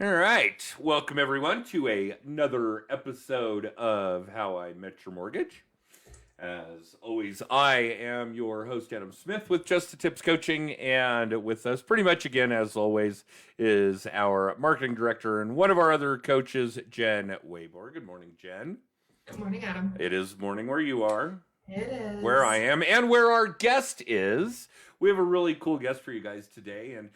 All right. Welcome, everyone, to another episode of How I Met Your Mortgage. As always, I am your host, Adam Smith, with Just the Tips Coaching. And with us, pretty much again, as always, is our marketing director and one of our other coaches, Jen Waybor. Good morning, Jen. Good morning, Adam. It is morning where you are. It is. Where I am, and where our guest is. We have a really cool guest for you guys today, and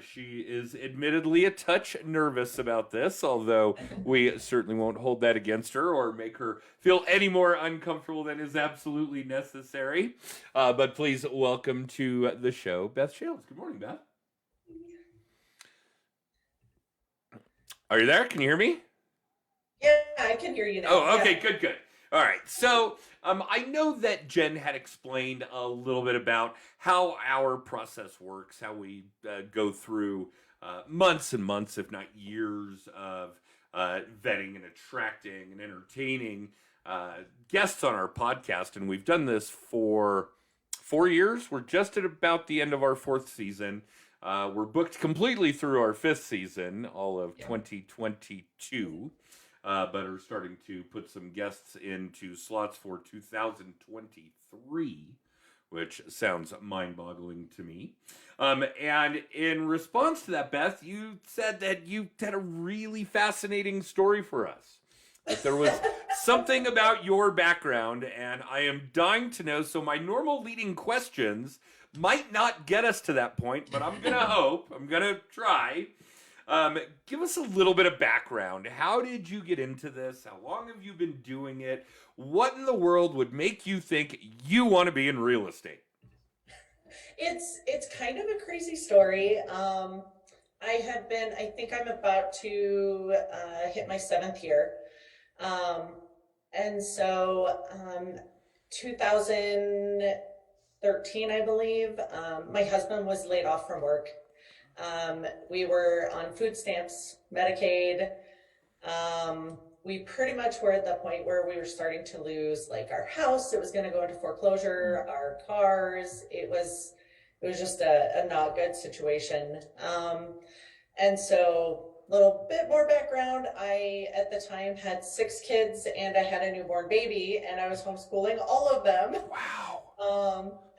she is admittedly a touch nervous about this, although we certainly won't hold that against her or make her feel any more uncomfortable than is absolutely necessary. But please welcome to the show, Beth Shields. Good morning, Beth. Are you there? Can you hear me? Yeah, I can hear you now. Oh, okay, Yeah. good. All right, so I know that Jen had explained a little bit about how our process works, how we go through months and months, if not years, of vetting and attracting and entertaining guests on our podcast. And we've done this for 4 years. We're just at about the end of our fourth season. We're booked completely through our fifth season, all of 2022. But are starting to put some guests into slots for 2023, which sounds mind-boggling to me. And in response to that, Beth, you said that you had a really fascinating story for us. That there was something about your background, and I am dying to know. So my normal leading questions might not get us to that point, but I'm going to try. Give us a little bit of background. How did you get into this? How long have you been doing it? What in the world would make you think you want to be in real estate? It's kind of a crazy story. I think I'm about to hit my seventh year. And so 2013, I believe, my husband was laid off from work. We were on food stamps, Medicaid. We pretty much were at the point where we were starting to lose like our house. It was going to go into foreclosure, our cars. It was just a not good situation. And so a little bit more background. I, at the time, had 6 kids and I had a newborn baby and I was homeschooling all of them. Wow.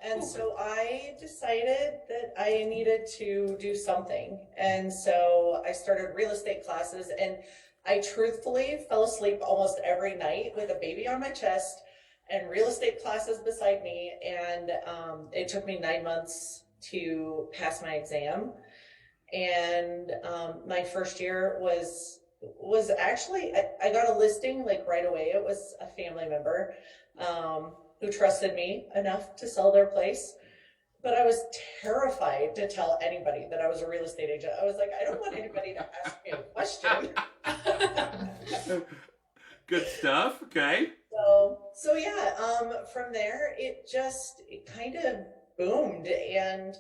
And so I decided that I needed to do something. And so I started real estate classes, and I truthfully fell asleep almost every night with a baby on my chest and real estate classes beside me. And it took me 9 months to pass my exam. And my first year was actually, I got a listing like right away. It was a family member. Who trusted me enough to sell their place. But I was terrified to tell anybody that I was a real estate agent. I was like, I don't want anybody to ask me a question. Good stuff. Okay. So yeah, from there, it kind of boomed. And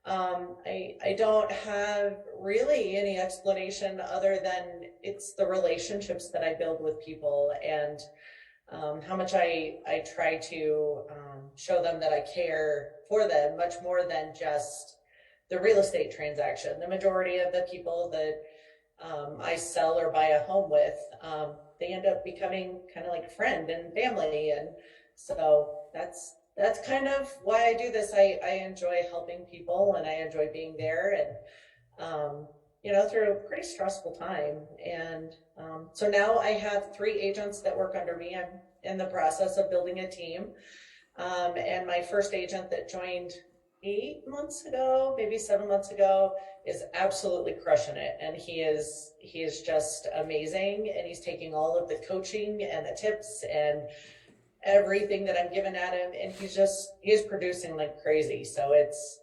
I don't have really any explanation other than it's the relationships that I build with people, and how much I try to show them that I care for them much more than just the real estate transaction. The majority of the people that I sell or buy a home with, they end up becoming kind of like friend and family. And so that's kind of why I do this. I enjoy helping people and I enjoy being there, and through a pretty stressful time. And so now I have 3 agents that work under me. I'm in the process of building a team. And my first agent that joined 8 months ago, maybe 7 months ago, is absolutely crushing it. And he is just amazing. And he's taking all of the coaching and the tips and everything that I'm giving at him, and he's producing like crazy. So it's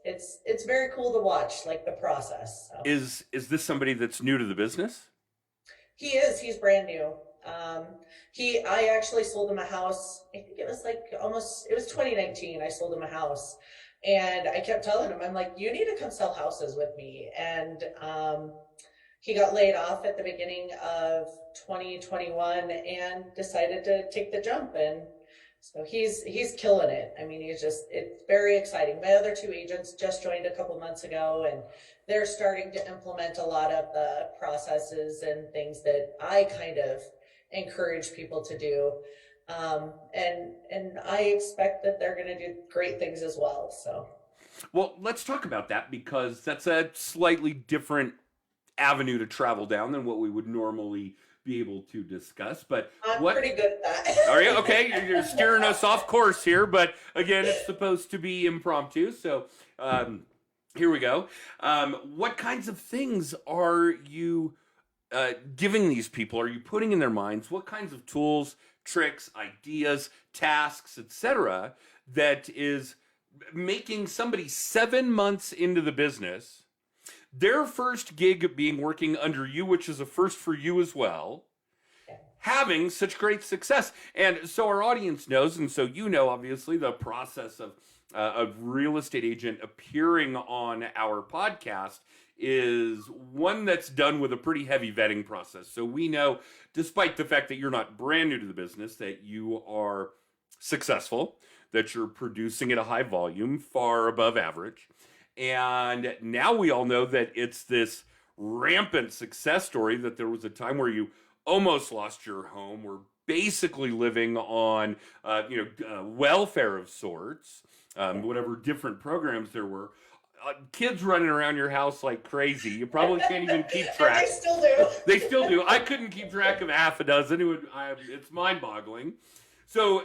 very cool to watch, like, the process. So. Is this somebody that's new to the business? He's brand new. I actually sold him a house. I think it was it was 2019. I sold him a house, and I kept telling him, I'm like, you need to come sell houses with me. And he got laid off at the beginning of 2021 and decided to take the jump. And So he's killing it. I mean, it's very exciting. My other two agents just joined a couple months ago, and they're starting to implement a lot of the processes and things that I kind of encourage people to do. And I expect that they're going to do great things as well. So Well, let's talk about that because that's a slightly different avenue to travel down than what we would normally be able to discuss. But I'm what pretty good at are you that. okay? You're steering us off course here, but again, it's supposed to be impromptu. So here we go. What kinds of things are you giving these people? Are you putting in their minds? What kinds of tools, tricks, ideas, tasks, etc., that is making somebody 7 months into the business, their first gig being working under you, which is a first for you as well, having such great success? And so our audience knows, and so you know, obviously, the process of a real estate agent appearing on our podcast is one that's done with a pretty heavy vetting process. So we know, despite the fact that you're not brand new to the business, that you are successful, that you're producing at a high volume, far above average. And now we all know that it's this rampant success story, that there was a time where you almost lost your home, were basically living on welfare of sorts, whatever different programs there were. Kids running around your house like crazy. You probably can't even keep track. And they still do. They still do. I couldn't keep track of half a dozen. It's mind-boggling. So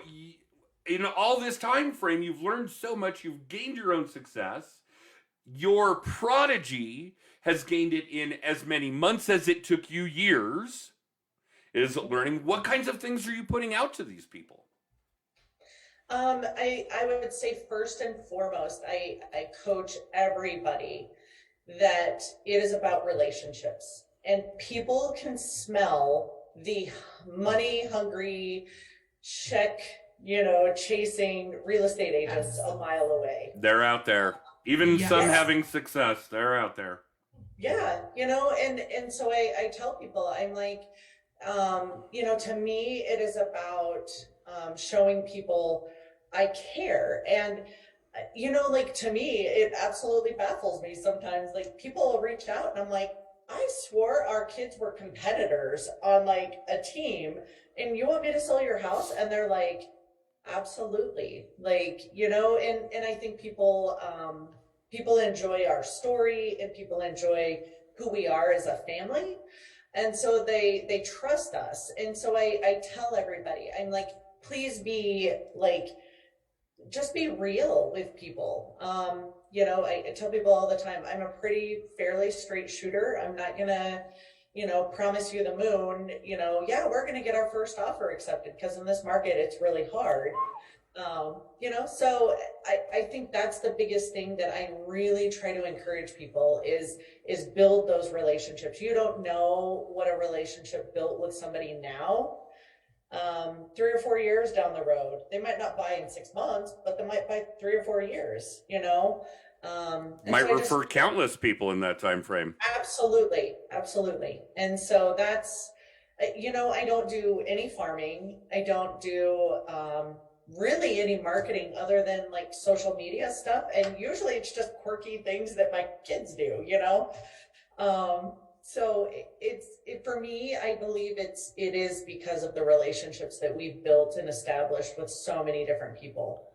in all this time frame, you've learned so much. You've gained your own success. Your prodigy has gained it in as many months as it took you years. Is learning. What kinds of things are you putting out to these people? I would say first and foremost, I coach everybody that it is about relationships, and people can smell the money hungry check, chasing real estate agents a mile away. They're out there. Even some having success, they're out there. Yeah, and so I tell people, I'm like, to me, it is about showing people I care. And, like to me, it absolutely baffles me sometimes. Like people will reach out and I'm like, I swore our kids were competitors on like a team, and you want me to sell your house? And they're like, absolutely. Like, and I think people enjoy our story, and people enjoy who we are as a family. And so they trust us. And so I tell everybody, I'm like, please be like, just be real with people. I tell people all the time, I'm a fairly straight shooter. I'm not gonna, promise you the moon, we're gonna get our first offer accepted, because in this market, it's really hard. So I think that's the biggest thing that I really try to encourage people is build those relationships. You don't know what a relationship built with somebody now, 3 or 4 years down the road. They might not buy in 6 months, but they might buy 3 or 4 years, Might refer countless people in that time frame. Absolutely. And so that's, I don't do any farming. I don't do, really any marketing other than like social media stuff, and usually it's just quirky things that my kids do. So for me, I believe it is because of the relationships that we've built and established with so many different people.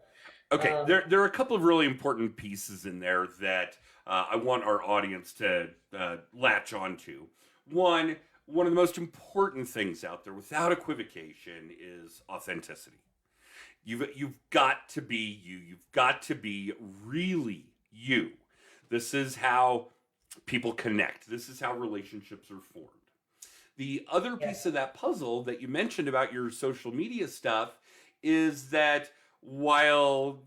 Okay, there are a couple of really important pieces in there that I want our audience to latch onto. One of the most important things out there, without equivocation, is authenticity. You've got to be you. You've got to be really you. This is how people connect. This is how relationships are formed. The other piece of that puzzle that you mentioned about your social media stuff is that while,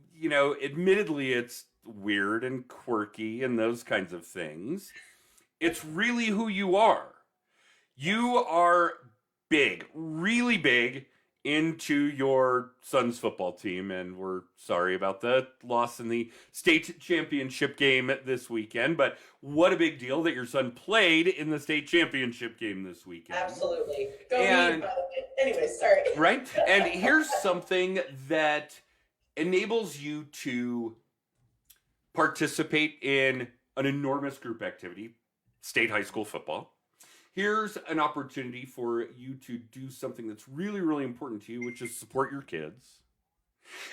admittedly it's weird and quirky and those kinds of things, it's really who you are. You are big, really big into your son's football team, and we're sorry about the loss in the state championship game this weekend, but what a big deal that your son played in the state championship game this weekend. Absolutely. Go me, And but anyway, sorry. right? And here's something that enables you to participate in an enormous group activity, state high school football. Here's an opportunity for you to do something that's really, really important to you, which is support your kids.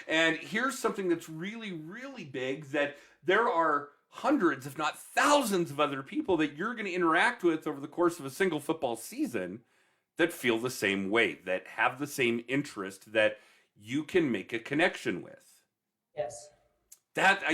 And here's something that's really, really big that there are hundreds, if not thousands, of other people that you're going to interact with over the course of a single football season that feel the same way, that have the same interest, that you can make a connection with. Yes. That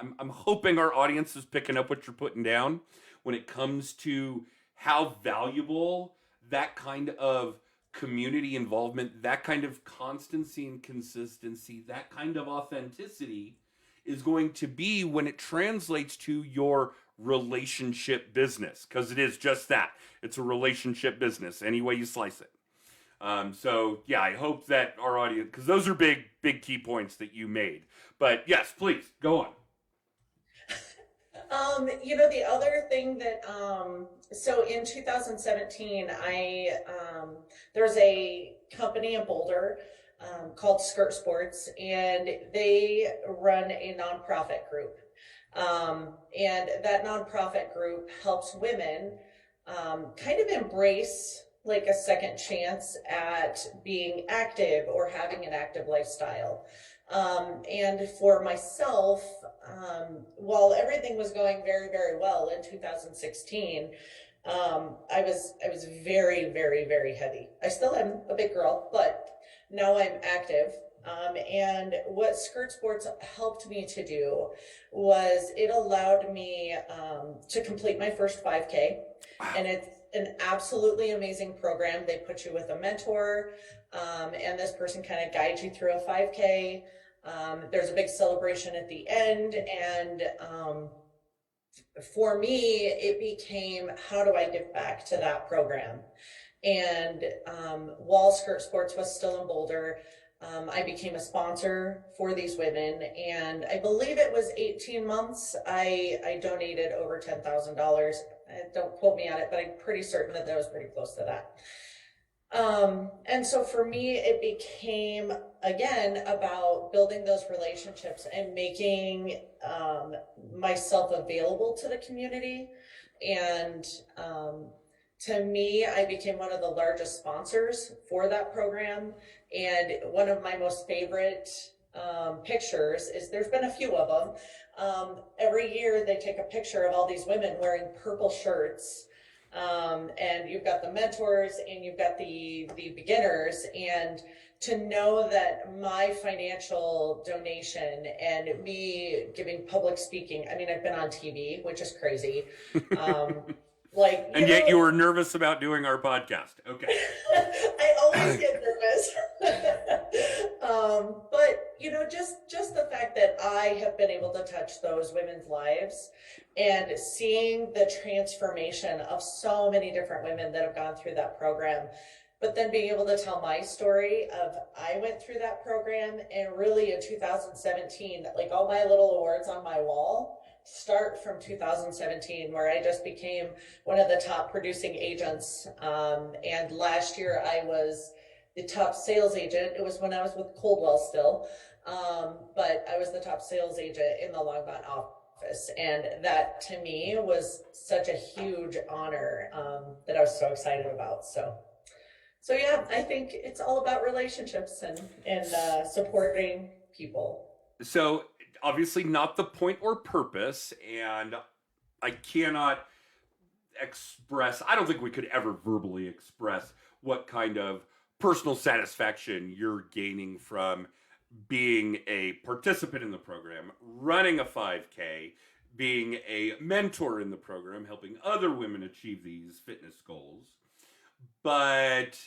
I'm hoping our audience is picking up what you're putting down when it comes to how valuable that kind of community involvement, that kind of constancy and consistency, that kind of authenticity is going to be when it translates to your relationship business, because it is just that. It's a relationship business, any way you slice it. So yeah, I hope that our audience, because those are big key points that you made. But yes, please go on. The other thing that, so in 2017, there's a company in Boulder, called Skirt Sports, and they run a nonprofit group. And that nonprofit group helps women, kind of embrace like a second chance at being active or having an active lifestyle. And for myself, while everything was going very, very well in 2016, I was very, very, very heavy. I still am a big girl, but now I'm active. And what Skirt Sports helped me to do was it allowed me to complete my first 5K. Wow. And it's an absolutely amazing program. They put you with a mentor, and this person kind of guides you through a 5K. There's a big celebration at the end, and for me, it became, how do I give back to that program? And while Skirt Sports was still in Boulder, I became a sponsor for these women, and I believe it was 18 months. I donated over $10,000. Don't quote me on it, but I'm pretty certain that was pretty close to that. And so for me, it became, again, about building those relationships and making myself available to the community. And to me, I became one of the largest sponsors for that program. And one of my most favorite pictures is, there's been a few of them. Every year they take a picture of all these women wearing purple shirts. And you've got the mentors and you've got the beginners, and to know that my financial donation and me giving public speaking, I mean, I've been on TV, which is crazy. And yet you were nervous about doing our podcast. Okay. I always get nervous. But just the fact that I have been able to touch those women's lives and seeing the transformation of so many different women that have gone through that program, but then being able to tell my story of, I went through that program, and really in 2017, like all my little awards on my wall start from 2017, where I just became one of the top producing agents. And last year I was the top sales agent. It was when I was with Coldwell still. But I was the top sales agent in the Longmont office. And that to me was such a huge honor, that I was so excited about. So yeah, I think it's all about relationships and supporting people. So obviously not the point or purpose, and I cannot express, I don't think we could ever verbally express what kind of personal satisfaction you're gaining from being a participant in the program, running a 5K, being a mentor in the program, helping other women achieve these fitness goals. But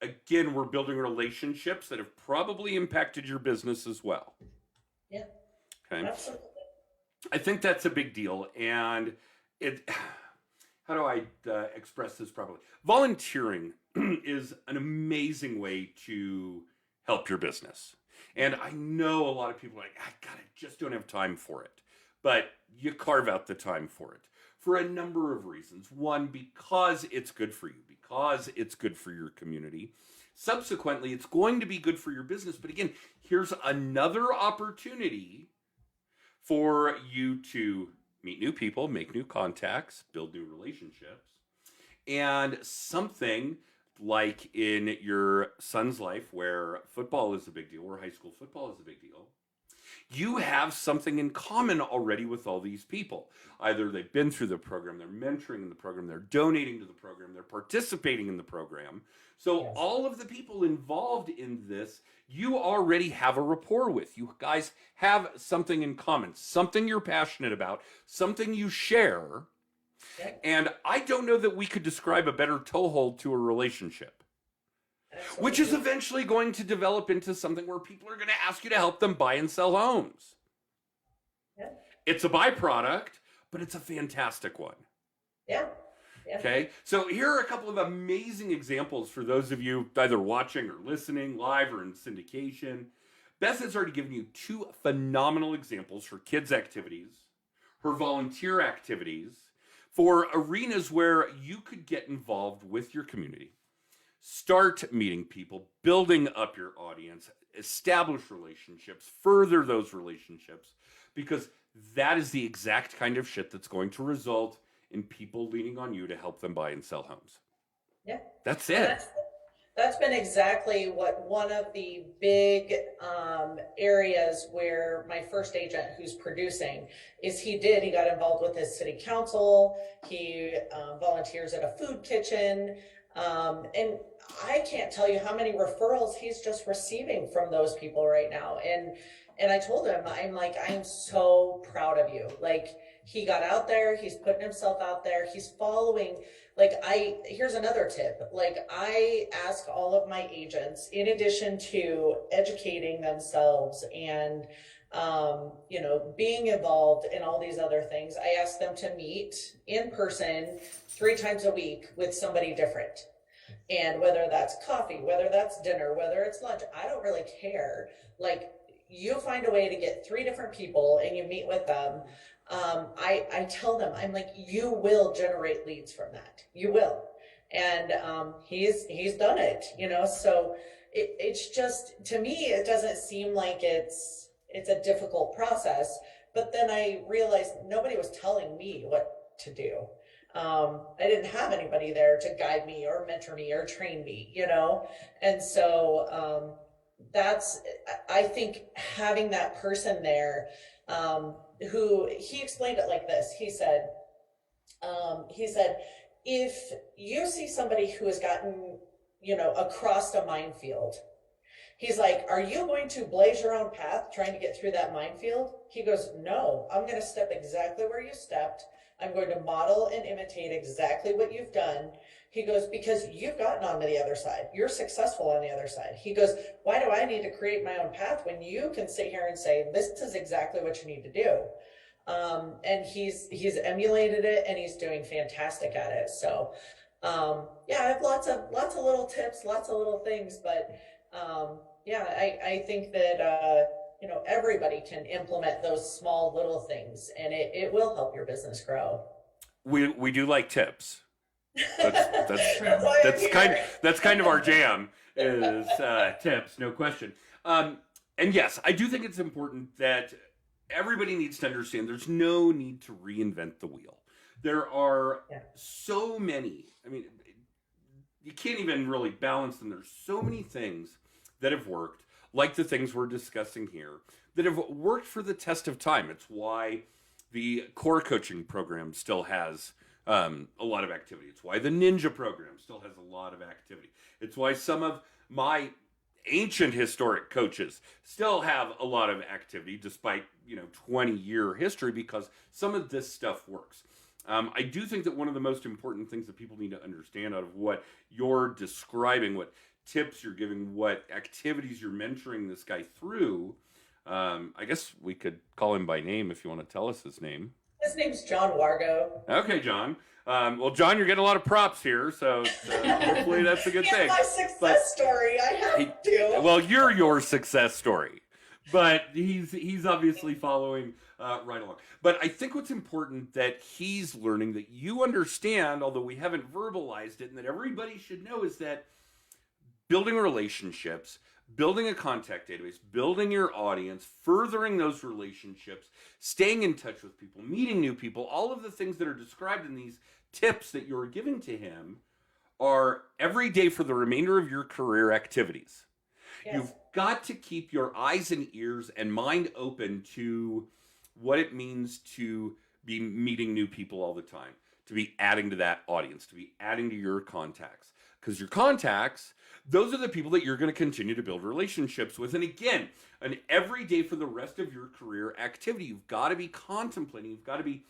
again, we're building relationships that have probably impacted your business as well. Yeah. Okay. Absolutely. I think that's a big deal. And how do I express this properly? Volunteering is an amazing way to help your business. And I know a lot of people are like, I just don't have time for it. But you carve out the time for it for a number of reasons. One, because it's good for you, because it's good for your community. Subsequently, it's going to be good for your business. But again, here's another opportunity for you to meet new people, make new contacts, build new relationships. And something like in your son's life where football is a big deal, where high school football is a big deal, you have something in common already with all these people. Either they've been through the program, they're mentoring in the program, they're donating to the program, they're participating in the program. So Yes. all of the people involved in this, you already have a rapport with. You guys have something in common, something you're passionate about, something you share. Yep. And I don't know that we could describe a better toehold to a relationship, which is Absolutely. eventually going to develop into something where people are going to ask you to help them buy and sell homes. Yep. It's a byproduct, but it's a fantastic one. Yeah. Yeah. Okay, so here are a couple of amazing examples for those of you either watching or listening live or in syndication. Beth has already given you two phenomenal examples for kids' activities, her volunteer activities, for arenas where you could get involved with your community. Start meeting people, building up your audience, establish relationships, further those relationships, because that is the exact kind of shit that's going to result in people leaning on you to help them buy and sell homes. Yeah. That's And it. that's been exactly what one of the big areas where my first agent who's producing is he got involved with his city council. He volunteers at a food kitchen. And I can't tell you how many referrals he's just receiving from those people right now. And I told him, I'm like, I'm so proud of you. Like, he got out there, he's putting himself out there, he's following. Like, here's another tip. Like, I ask all of my agents, in addition to educating themselves and being involved in all these other things, I ask them to meet in person 3 times a week with somebody different. And whether that's coffee, whether that's dinner, whether it's lunch, I don't really care. Like, you find a way to get 3 different people and you meet with them. I tell them, I'm like, you will generate leads from that. You will. And he's done it, so it's just, to me, it doesn't seem like it's a difficult process. But then I realized nobody was telling me what to do. I didn't have anybody there to guide me or mentor me or train me, and so I think having that person there, who he explained it like this. He said, if you see somebody who has gotten, across a minefield, he's like, are you going to blaze your own path trying to get through that minefield? He goes, no, I'm going to step exactly where you stepped. I'm going to model and imitate exactly what you've done. He goes, because you've gotten onto the other side. You're successful on the other side. He goes, why do I need to create my own path when you can sit here and say, this is exactly what you need to do? And he's emulated it, and he's doing fantastic at it. So, yeah, I have lots of little tips, lots of little things, but yeah, I think that everybody can implement those small little things, and it will help your business grow. We do like tips. That's That's why I'm here. that's kind of our jam is tips, no question. And yes, I do think it's important that everybody needs to understand there's no need to reinvent the wheel. There are Yeah. so many. I mean, you can't even really balance them. There's so many things that have worked, like the things we're discussing here, that have worked for the test of time. It's why the core coaching program still has a lot of activity. It's why the Ninja program still has a lot of activity. It's why some of my ancient historic coaches still have a lot of activity despite 20-year history, because some of this stuff works. I do think that one of the most important things that people need to understand out of what you're describing, what tips you're giving, what activities you're mentoring this guy through, I guess we could call him by name if you want to tell us his name. His name's John Wargo. Okay, John. Well, John, you're getting a lot of props here, so hopefully that's a good thing. My success story. I have to. Well, you're your success story, but he's obviously following right along. But I think what's important that he's learning, that you understand, although we haven't verbalized it, and that everybody should know, is that building relationships, building a contact database, building your audience, furthering those relationships, staying in touch with people, meeting new people, all of the things that are described in these tips that you're giving to him are every day for the remainder of your career activities. Yes. You've got to keep your eyes and ears and mind open to what it means to be meeting new people all the time, to be adding to that audience, to be adding to your contacts. Because your contacts, those are the people that you're going to continue to build relationships with. And again, an everyday for the rest of your career activity. You've got to be contemplating, you've got to be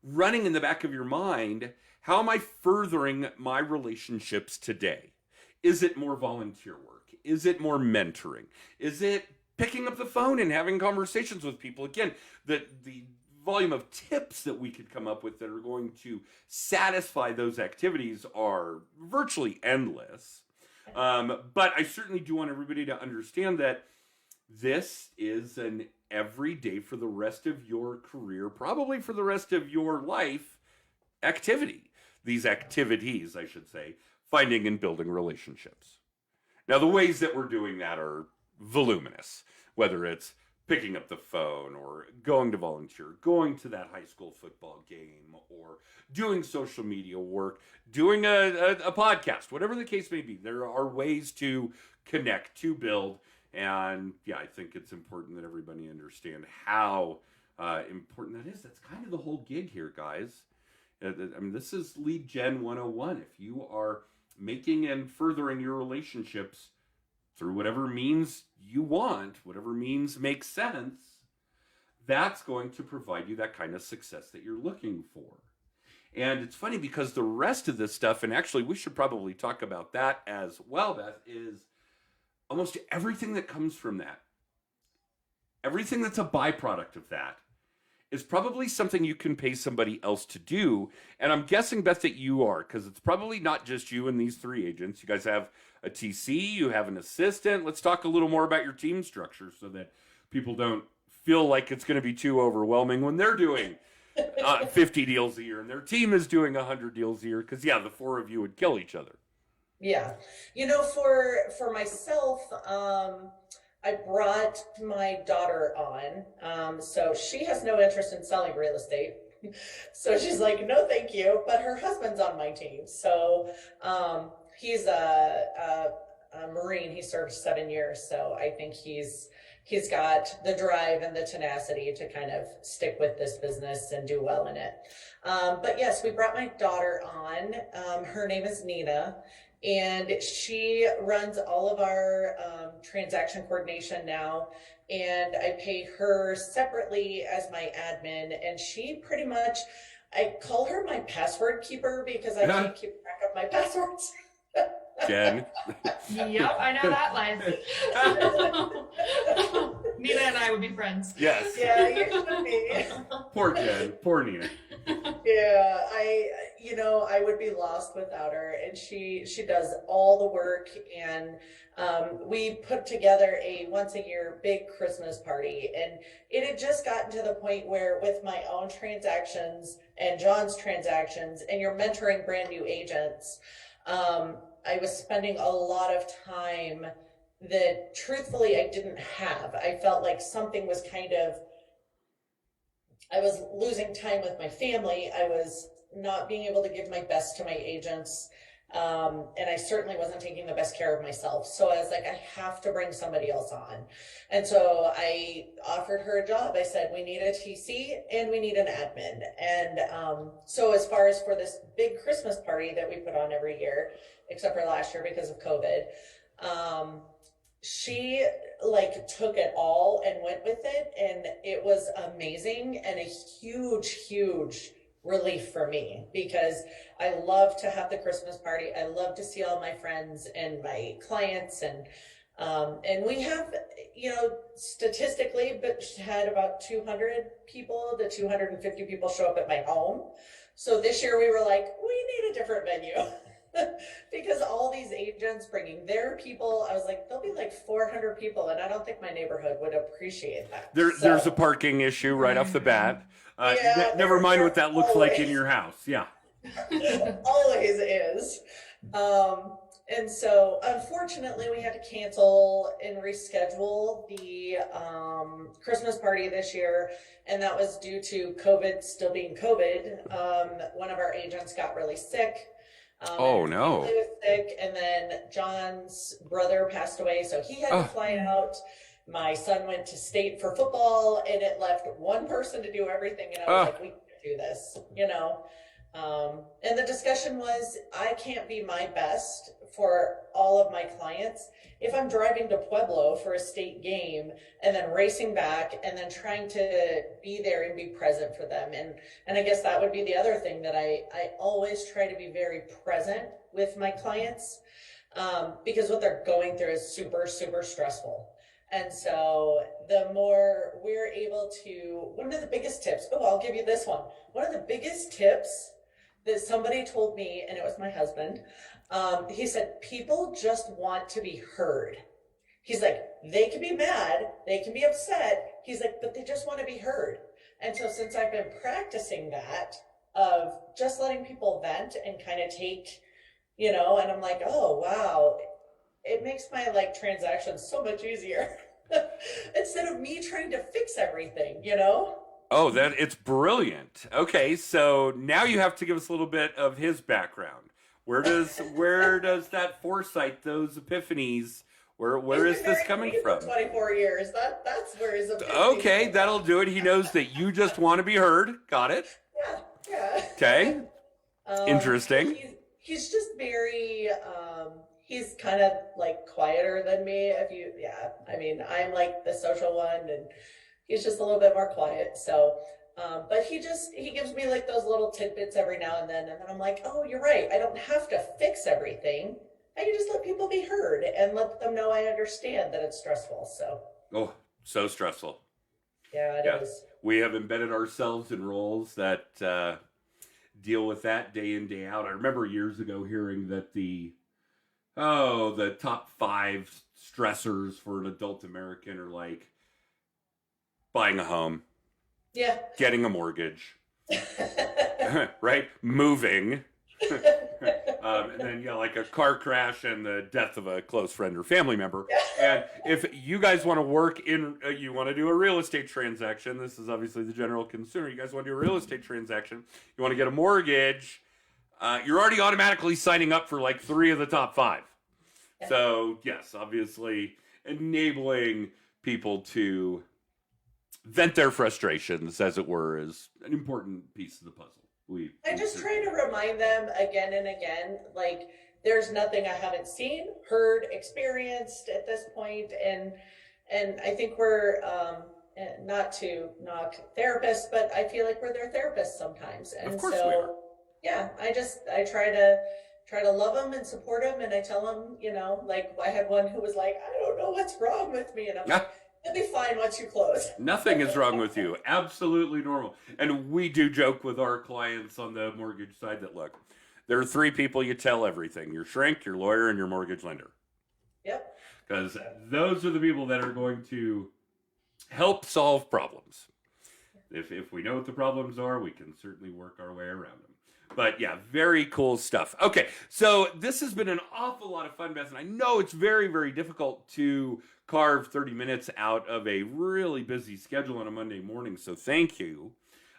running in the back of your mind, how am I furthering my relationships today? Is it more volunteer work? Is it more mentoring? Is it picking up the phone and having conversations with people? Again, the volume of tips that we could come up with that are going to satisfy those activities are virtually endless. But I certainly do want everybody to understand that this is an everyday for the rest of your career, probably for the rest of your life, activity. These activities, I should say, finding and building relationships. Now, the ways that we're doing that are voluminous, whether it's picking up the phone or going to volunteer, going to that high school football game, or doing social media work, doing a podcast, whatever the case may be. There are ways to connect, to build. And yeah, I think it's important that everybody understand how important that is. That's kind of the whole gig here, guys. I mean, this is Lead Gen 101. If you are making and furthering your relationships through whatever means you want, whatever means makes sense, that's going to provide you that kind of success that you're looking for. And it's funny because the rest of this stuff, and actually we should probably talk about that as well, Beth, is almost everything that comes from that, everything that's a byproduct of that, is probably something you can pay somebody else to do. And I'm guessing, Beth, that you are, because it's probably not just you and these three agents. You guys have a TC, you have an assistant. Let's talk a little more about your team structure so that people don't feel like it's going to be too overwhelming when they're doing 50 deals a year and their team is doing 100 deals a year. Because, yeah, the four of you would kill each other. Yeah. You know, for myself, I brought my daughter on. So she has no interest in selling real estate. So she's like, no, thank you. But her husband's on my team. So he's a Marine. He served 7 years. So I think he's got the drive and the tenacity to kind of stick with this business and do well in it. But yes, we brought my daughter on. Her name is Nina. And she runs all of our transaction coordination now. And I pay her separately as my admin. And she pretty much, I call her my password keeper because I can't keep track of my passwords. Jen? Yep, I know that life. Nina and I would be friends. Yes. Yeah, you should be. Poor Jen. Poor Nina. Yeah, I would be lost without her, and she does all the work, and we put together a once a year big Christmas party, and it had just gotten to the point where with my own transactions and John's transactions, and you're mentoring brand new agents, I was spending a lot of time that truthfully I didn't have. I felt like something was I was losing time with my family. I was not being able to give my best to my agents. And I certainly wasn't taking the best care of myself. So I was like, I have to bring somebody else on. And so I offered her a job. I said, we need a TC and we need an admin. And so as far as for this big Christmas party that we put on every year, except for last year because of COVID, she took it all and went with it, and it was amazing and a huge relief for me because I love to have the Christmas party. I love to see all my friends and my clients, and And we have, statistically, but had about 200 people to 250 people show up at my home. So this year we were like, we need a different venue. Because all these agents bringing their people, I was like, there'll be like 400 people, and I don't think my neighborhood would appreciate that. There's a parking issue right off the bat. Never mind what that looks like in your house. Yeah. Always is. And so unfortunately we had to cancel and reschedule the Christmas party this year, and that was due to COVID still being COVID. One of our agents got really sick. Oh no. He was sick, and then John's brother passed away, so he had to fly out. My son went to state for football, and it left one person to do everything, and I was like, we can't do this, and the discussion was, I can't be my best for all of my clients if I'm driving to Pueblo for a state game and then racing back and then trying to be there and be present for them. And I guess that would be the other thing, that I always try to be very present with my clients, because what they're going through is super, super stressful. And so the more we're able to, one of the biggest tips, I'll give you this one. One of the biggest tips that somebody told me, and it was my husband, he said, people just want to be heard. He's like, they can be mad, they can be upset. He's like, but they just want to be heard. And so since I've been practicing that, of just letting people vent and kind of take, and I'm like, oh, wow, it makes my transactions so much easier instead of me trying to fix everything, Oh, it's brilliant. Okay, so now you have to give us a little bit of his background. Where does that foresight, those epiphanies, where is this coming from? 24 years. That's where his epiphany. Okay, that'll do it. He knows that you just want to be heard. Got it. Yeah. Okay. Interesting. He's just very he's kind of quieter than me. I'm like the social one, and he's just a little bit more quiet. So, but he gives me those little tidbits every now and then I'm like, oh, you're right. I don't have to fix everything. I can just let people be heard and let them know I understand that it's stressful. So. Oh, so stressful. Yeah, it is. We have embedded ourselves in roles that deal with that day in, day out. I remember years ago hearing that the top 5 stressors for an adult American are buying a home, getting a mortgage, right? Moving, and then a car crash and the death of a close friend or family member. And if you guys want to work in, you want to do a real estate transaction. This is obviously the general consumer. You guys want to do a real estate transaction. You want to get a mortgage. You're already automatically signing up for 3 of the top 5. Yeah. So yes, obviously enabling people to vent their frustrations, as it were, is an important piece of the puzzle. I just try to remind them again and again, there's nothing I haven't seen, heard, experienced at this point, and I think we're not to knock therapists, but I feel like we're their therapists sometimes, and of course we are. Yeah, I try to love them and support them, and I tell them, I had one who was like, I don't know what's wrong with me, and I'm like, you'll be fine once you close. Nothing is wrong with you. Absolutely normal. And we do joke with our clients on the mortgage side that, look, there are 3 people you tell everything: your shrink, your lawyer, and your mortgage lender. Yep. Because those are the people that are going to help solve problems. If we know what the problems are, we can certainly work our way around them. But yeah, very cool stuff. Okay, so this has been an awful lot of fun, Beth, and I know it's very, very difficult to carve 30 minutes out of a really busy schedule on a Monday morning, so thank you.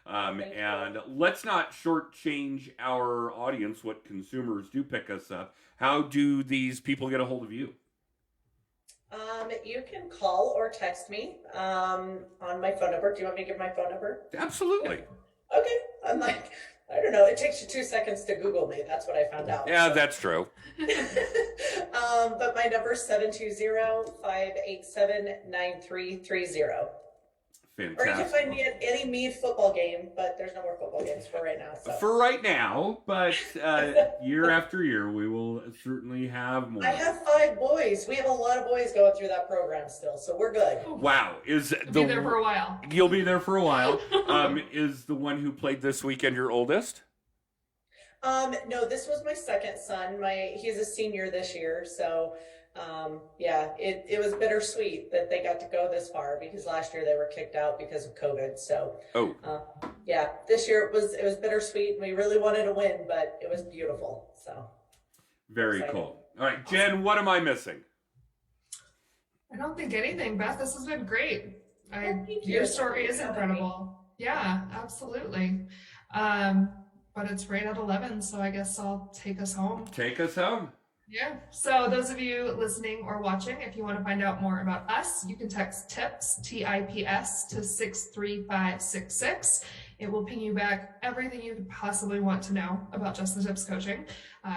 And let's not shortchange our audience, what consumers do pick us up. How do these people get a hold of you? You can call or text me on my phone number. Do you want me to give my phone number? Absolutely. Okay. I'm like, I don't know. It takes you 2 seconds to Google me. That's what I found out. Yeah, so. That's true. But my number is 720-587-9330. Or you can Fantastic. find me at any Mead football game, but there's no more football games for right now. So. For right now, but year after year, we will certainly have more. I have 5 boys. We have a lot of boys going through that program still, so we're good. Wow, is I'll be there for a while. You'll be there for a while. Is the one who played this weekend your oldest? No, this was my second son. He's a senior this year, so yeah, it was bittersweet that they got to go this far because last year they were kicked out because of COVID. So yeah, this year it was bittersweet. We really wanted to win, but it was beautiful. So very cool. All right, Jen, what am I missing? I don't think anything, Beth. This has been great. Thank you. Your story is incredible. Yeah, absolutely. But it's right at 11, so I guess I'll take us home. Take us home. Yeah. So those of you listening or watching, if you want to find out more about us, you can text TIPS, TIPS, to 63566. It will ping you back everything you could possibly want to know about Just the Tips coaching.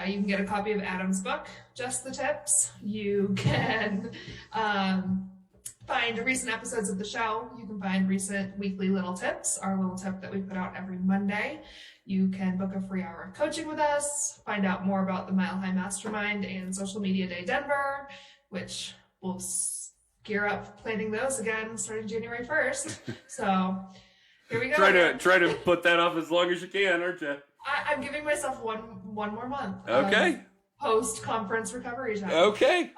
You can get a copy of Adam's book, Just the Tips. You can find recent episodes of the show. You can find recent weekly little tips, our little tip that we put out every Monday. You can book a free hour of coaching with us, find out more about the Mile High Mastermind and Social Media Day Denver, which we'll gear up planning those again starting January 1st. So here we go. Try to put that off as long as you can, aren't you? I'm giving myself one more month. Okay. Post-conference recovery time. Okay.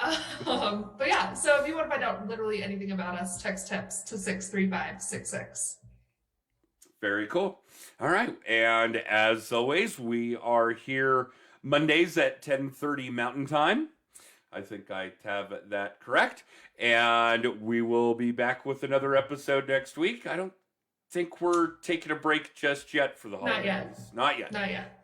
But yeah, so if you want to find out literally anything about us, text TIPS to 63566. Very cool. All right. And as always, we are here Mondays at 10:30 Mountain Time. I think I have that correct. And we will be back with another episode next week. I don't think we're taking a break just yet for the holidays. Not yet.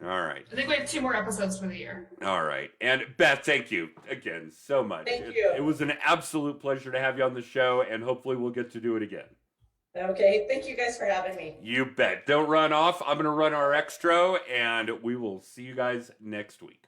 All right. I think we have 2 more episodes for the year. All right. And Beth, thank you again so much. Thank you. It was an absolute pleasure to have you on the show, and hopefully we'll get to do it again. Okay, thank you guys for having me. You bet. Don't run off. I'm going to run our extra, and we will see you guys next week.